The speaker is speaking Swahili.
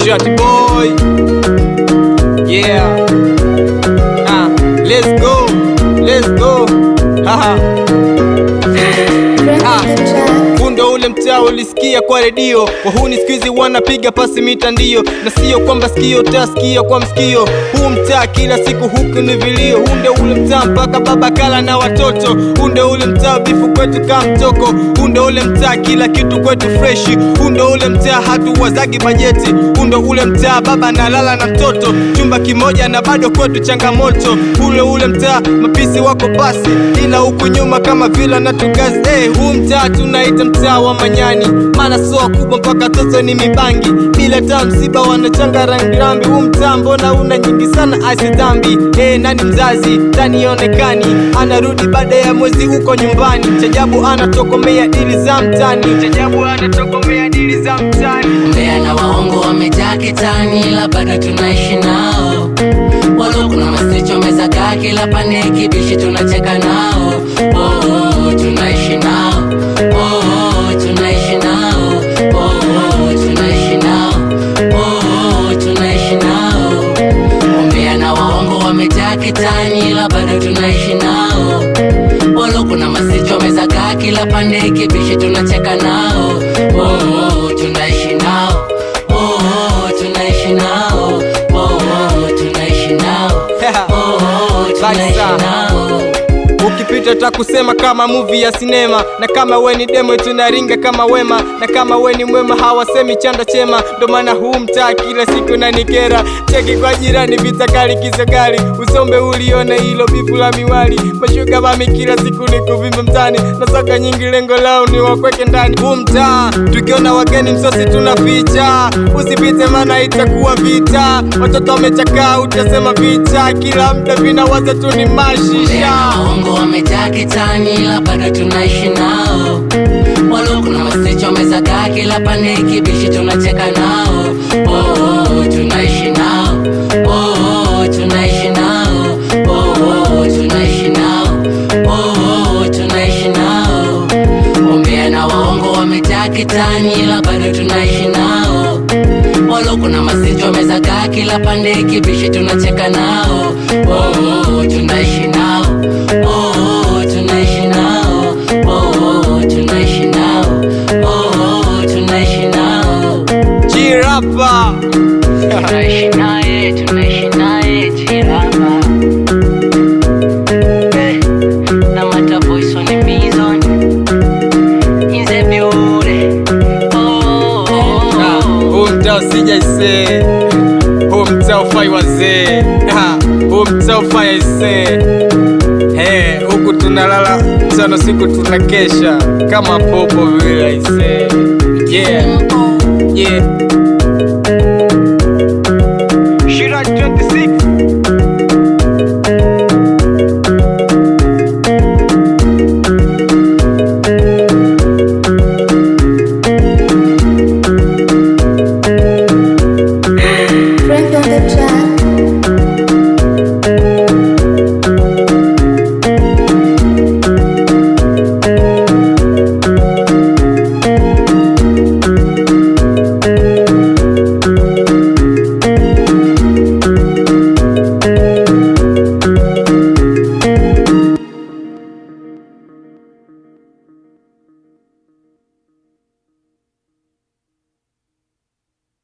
Shorty boy. Yeah. Let's go. Let's go. Haha. Ndo ule mtaa ulisikia kwa redio, wahuni sikuizi wanapiga pasi mitandio, na sio kwamba sikio utasikia kwa msikio. Huu mtaa kila siku huku ni vilio. Hunde ule mtaa mpaka baba kala na watoto. Hunde ule mtaa bifu kwetu kama mtoko. Hunde ule mtaa kila kitu kwetu freshi. Hunde ule mtaa hatuwazagi bajeti. Hunde ule mtaa baba nalala na mtoto chumba kimoja na bado kwetu changamoto. Ule mtaa mapisi wako basi, ila huku nyuma kama vila na tugazi. Huu mtaa tunaita mtaa wa manyani, mana soa kubwa mpaka toto ni mibangi. Bila taa msiba wanachanga rangirambi. Huu mtaa mbona una nyingi sana aisi dhambi. Nani mzazi tani onekani, anarudi baada ya mwezi uko nyumbani. Chajabu anatokomea dili za mtani. Chajabu anatokomea dili za mtani. Mbea na waongo wamejaa kitani, ila bado tunaishi nao. Walo kuna masicho meza kaa kila pande kibishi tunacheka nao. Tunaishi nao. Tunaishi nao. Tunaishi nao. Tunaishi nao. Mbea na waongo wamejaa kitani, ila bado tunaishi nao. Walo kuna masicho meza kaa kila pande kibishi tunacheka nao. Tunaishi nao. Tunaishi nao. Tunaishi nao. Tunaishi nao. Ukipita takusema kama movie ya sinema, na kama we ni demo tunaringa kama wema, na kama we ni mwema hawasemi chanda chema. Ndo maana huu mtaa kila siku na nikera. Cheki kwa jirani vita kali kizogali, usombe ulione hilo bifu la miwali. Mashuga mami kila siku ni kuvimba mtani, na soka nyingi lengo lao ni wakweke ndani. Huu mtaa tukiona wageni msosi tunaficha, usipite mana itakuwa vita. Watoto wamechakaa utasema vita, kila mda vinawaza tu ni mashisha. Wamejaa kitani, ila bado tunaishi nao. Walo kuna masicho wamezagaa kila pande kibishi tunacheka nao. Tunaishi nao. Tunaishi nao. Tunaishi nao. Tunaishi nao. Mbea na waongo wamejaa kitani, ila bado tunaishi nao. Walo kuna masicho wamezagaa kila pande kibishi tunacheka nao. Tunaishi nao. Tunaishi nao. Tunaishi nao. Tunaishi nao. Jirapa. Tunaishi naye, tunaishi naye Jirapa. Na mata voice on the mizon. In the beauty. Huu mtaa usija ise. Huu mtaa ufai wazee. Huu mtaa ufai ise. Huku tunalala mchana siku tunakesha kama popo vile ise. Yeah.